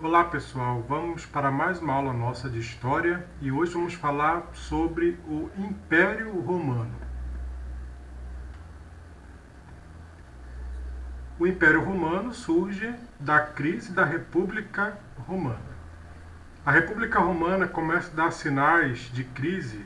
Olá pessoal, vamos para mais uma aula nossa de História e hoje vamos falar sobre o Império Romano. O Império Romano surge da crise da República Romana. A República Romana começa a dar sinais de crise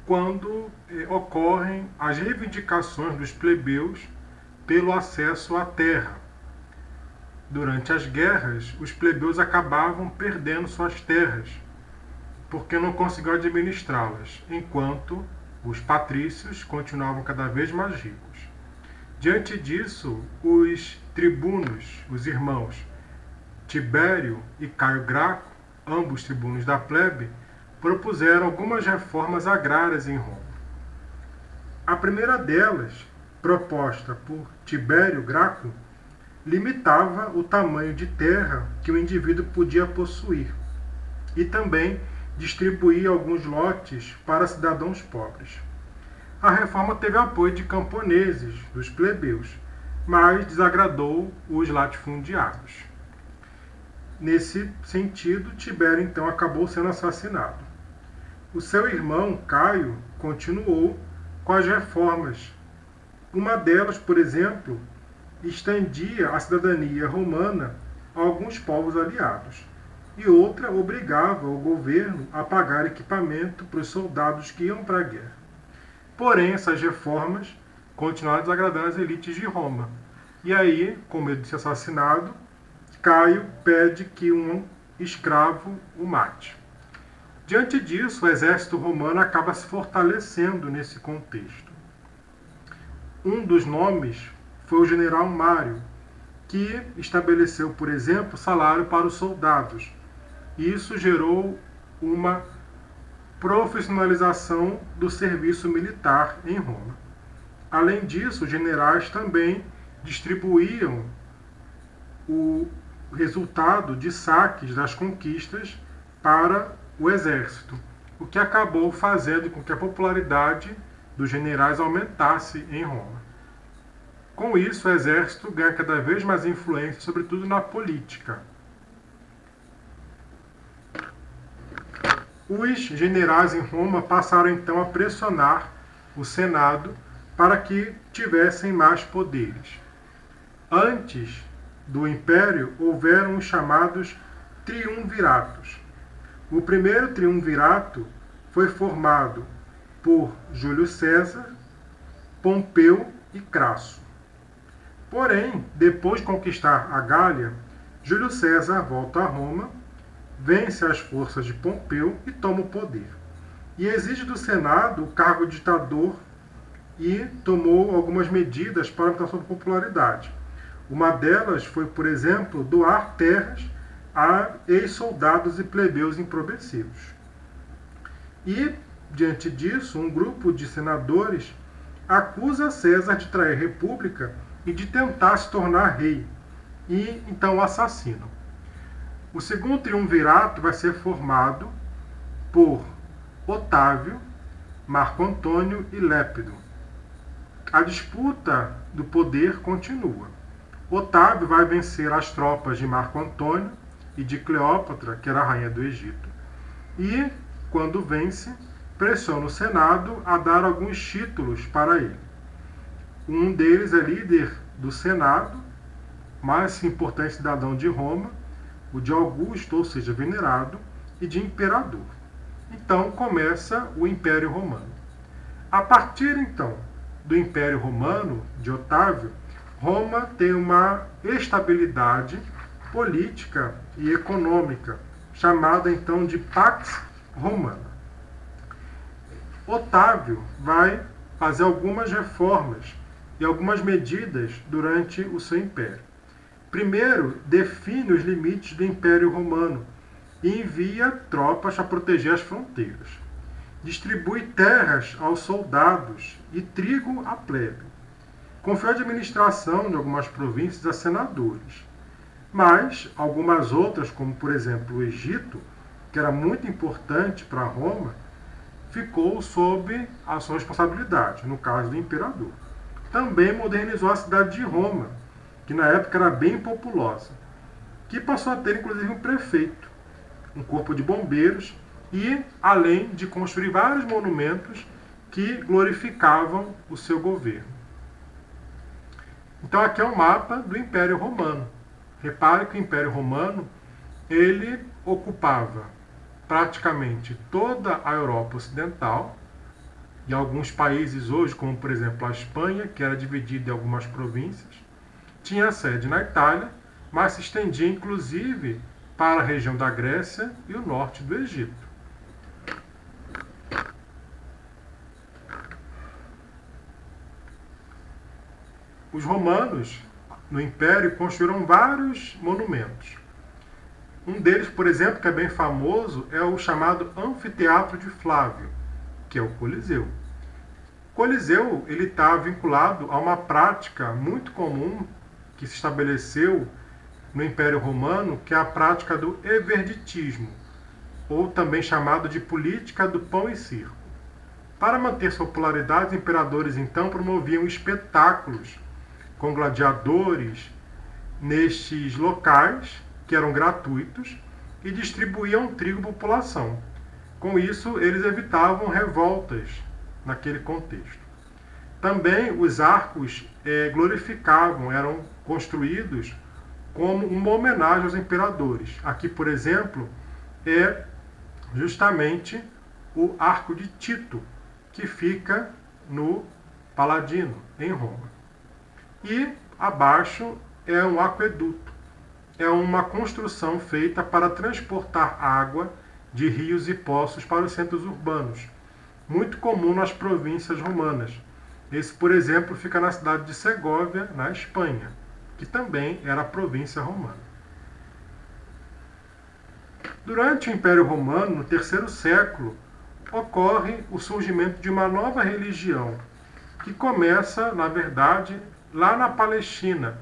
quando ocorrem as reivindicações dos plebeus pelo acesso à terra. Durante as guerras, os plebeus acabavam perdendo suas terras, porque não conseguiam administrá-las, enquanto os patrícios continuavam cada vez mais ricos. Diante disso, os tribunos, os irmãos Tibério e Caio Graco, ambos tribunos da plebe, propuseram algumas reformas agrárias em Roma. A primeira delas, proposta por Tibério Graco, limitava o tamanho de terra que o indivíduo podia possuir e também distribuía alguns lotes para cidadãos pobres. A reforma teve apoio de camponeses, dos plebeus, mas desagradou os latifundiários. Nesse sentido, Tibério então acabou sendo assassinado. O seu irmão, Caio, continuou com as reformas. Uma delas, por exemplo, estendia a cidadania romana a alguns povos aliados, e outra obrigava o governo a pagar equipamento para os soldados que iam para a guerra. Porém, essas reformas continuaram desagradando as elites de Roma. E aí, com medo de ser assassinado, Caio pede que um escravo o mate. Diante disso, o exército romano acaba se fortalecendo nesse contexto. Um dos nomes foi o general Mário, que estabeleceu, por exemplo, salário para os soldados. Isso gerou uma profissionalização do serviço militar em Roma. Além disso, os generais também distribuíam o resultado de saques das conquistas para o exército, o que acabou fazendo com que a popularidade dos generais aumentasse em Roma. Com isso, o exército ganha cada vez mais influência, sobretudo na política. Os generais em Roma passaram então a pressionar o Senado para que tivessem mais poderes. Antes do Império, houveram os chamados triunviratos. O primeiro triunvirato foi formado por Júlio César, Pompeu e Crasso. Porém, depois de conquistar a Gália, Júlio César volta a Roma, vence as forças de Pompeu e toma o poder. E exige do Senado o cargo de ditador e tomou algumas medidas para a aumentação da popularidade. Uma delas foi, por exemplo, doar terras a ex-soldados e plebeus improgressivos. E, diante disso, um grupo de senadores acusa César de trair a república e de tentar se tornar rei, e então o assassinam. O segundo triunvirato vai ser formado por Otávio, Marco Antônio e Lépido. A disputa do poder continua. Otávio vai vencer as tropas de Marco Antônio e de Cleópatra, que era a rainha do Egito, e, quando vence, pressiona o Senado a dar alguns títulos para ele. Um deles é líder do Senado, mais importante cidadão de Roma, o de Augusto, ou seja, venerado, e de imperador. Então começa o Império Romano. A partir, então, do Império Romano, de Otávio, Roma tem uma estabilidade política e econômica, chamada então de Pax Romana. Otávio vai fazer algumas reformas e algumas medidas durante o seu império. Primeiro, define os limites do Império Romano e envia tropas a proteger as fronteiras. Distribui terras aos soldados e trigo à plebe. Confiou a administração de algumas províncias a senadores. Mas algumas outras, como por exemplo o Egito, que era muito importante para Roma, ficou sob a sua responsabilidade, no caso do imperador. Também modernizou a cidade de Roma, que na época era bem populosa. que passou a ter inclusive um prefeito, um corpo de bombeiros e além de construir vários monumentos que glorificavam o seu governo. Então aqui é um mapa do Império Romano. Repare que o Império Romano ele ocupava praticamente toda a Europa Ocidental e alguns países hoje, como por exemplo a Espanha, que era dividida em algumas províncias, tinha sede na Itália, mas se estendia inclusive para a região da Grécia e o norte do Egito. Os romanos, no Império, construíram vários monumentos. Um deles, por exemplo, que é bem famoso, é o chamado Anfiteatro de Flávio, que é o Coliseu. O Coliseu ele está vinculado a uma prática muito comum que se estabeleceu no Império Romano, que é a prática do everditismo, ou também chamado de política do pão e circo. Para manter sua popularidade, os imperadores então promoviam espetáculos com gladiadores nestes locais, que eram gratuitos, e distribuíam trigo à população. Com isso, eles evitavam revoltas naquele contexto. Também os arcos glorificavam, eram construídos como uma homenagem aos imperadores. Aqui, por exemplo, é justamente o Arco de Tito, que fica no Paladino, em Roma. E abaixo é um aqueduto. É uma construção feita para transportar água de rios e poços para os centros urbanos, muito comum nas províncias romanas. Esse, por exemplo, fica na cidade de Segóvia, na Espanha, que também era província romana. Durante o Império Romano, no terceiro século, ocorre o surgimento de uma nova religião, que começa, na verdade, lá na Palestina,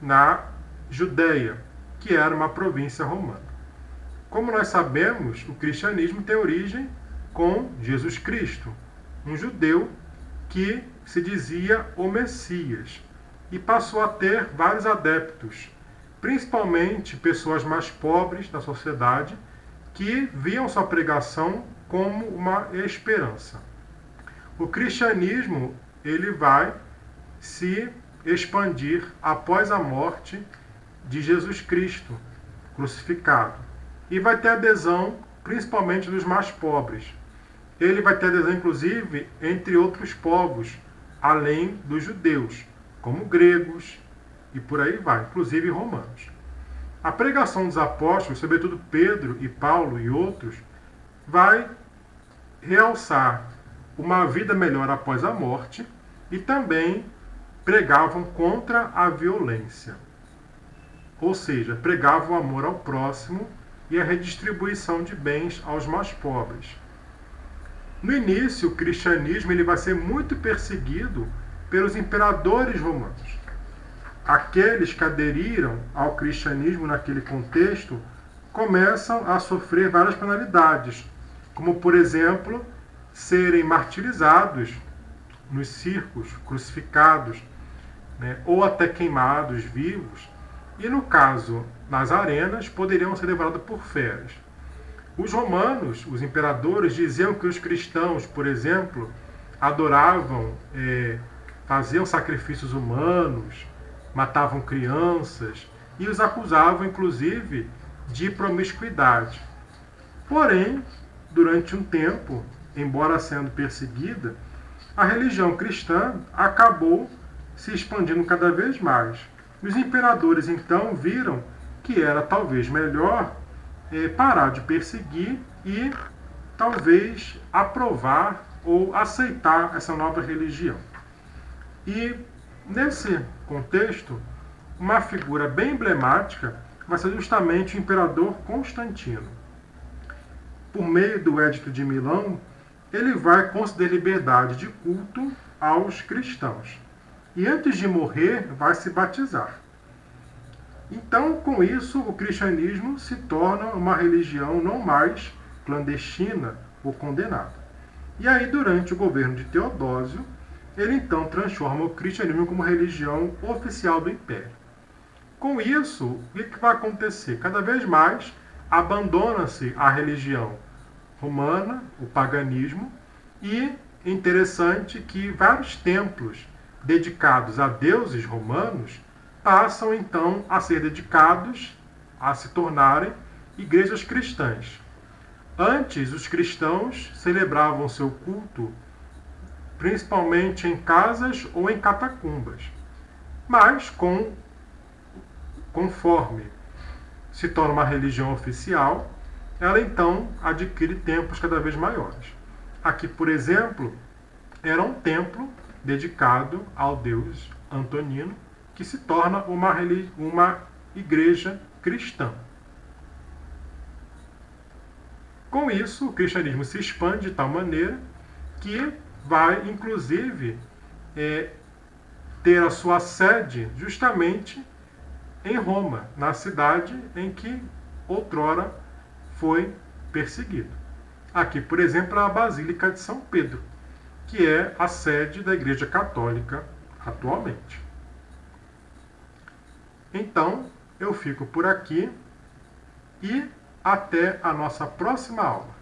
na Judéia, que era uma província romana. Como nós sabemos, o cristianismo tem origem com Jesus Cristo, um judeu que se dizia o Messias, e passou a ter vários adeptos, principalmente pessoas mais pobres da sociedade, que viam sua pregação como uma esperança. O cristianismo ele vai se expandir após a morte de Jesus Cristo crucificado e vai ter adesão principalmente dos mais pobres. Ele vai ter adesão inclusive entre outros povos, além dos judeus, como gregos e por aí vai, inclusive romanos. A pregação dos apóstolos, sobretudo Pedro e Paulo e outros, vai realçar uma vida melhor após a morte e também pregavam contra a violência. Ou seja, pregavam o amor ao próximo e a redistribuição de bens aos mais pobres. No início, o cristianismo ele vai ser muito perseguido pelos imperadores romanos. Aqueles que aderiram ao cristianismo naquele contexto começam a sofrer várias penalidades, como, por exemplo, serem martirizados nos circos, crucificados, ou até queimados vivos, e no caso, nas arenas, poderiam ser devorados por feras. Os romanos, os imperadores, diziam que os cristãos, por exemplo, adoravam, faziam sacrifícios humanos, matavam crianças e os acusavam, inclusive, de promiscuidade. Porém, durante um tempo, embora sendo perseguida, a religião cristã acabou se expandindo cada vez mais. Os imperadores, então, viram que era talvez melhor parar de perseguir e talvez aprovar ou aceitar essa nova religião. E, nesse contexto, uma figura bem emblemática vai ser justamente o imperador Constantino. Por meio do Edito de Milão, ele vai conceder liberdade de culto aos cristãos. E antes de morrer, vai se batizar. Então, com isso, o cristianismo se torna uma religião não mais clandestina ou condenada. E aí, durante o governo de Teodósio, ele então transforma o cristianismo como religião oficial do império. Com isso, o que vai acontecer? Cada vez mais abandona-se a religião romana, o paganismo, e é interessante que vários templos dedicados a deuses romanos passam então a ser dedicados, a se tornarem igrejas cristãs. Antes, os cristãos celebravam seu culto principalmente em casas ou em catacumbas. Mas, conforme se torna uma religião oficial, ela então adquire templos cada vez maiores. Aqui, por exemplo, era um templo dedicado ao deus Antonino, que se torna uma igreja cristã. Com isso, o cristianismo se expande de tal maneira que vai, inclusive, ter a sua sede justamente em Roma, na cidade em que outrora foi perseguido. Aqui, por exemplo, a Basílica de São Pedro, que é a sede da Igreja Católica atualmente. Então, eu fico por aqui e até a nossa próxima aula.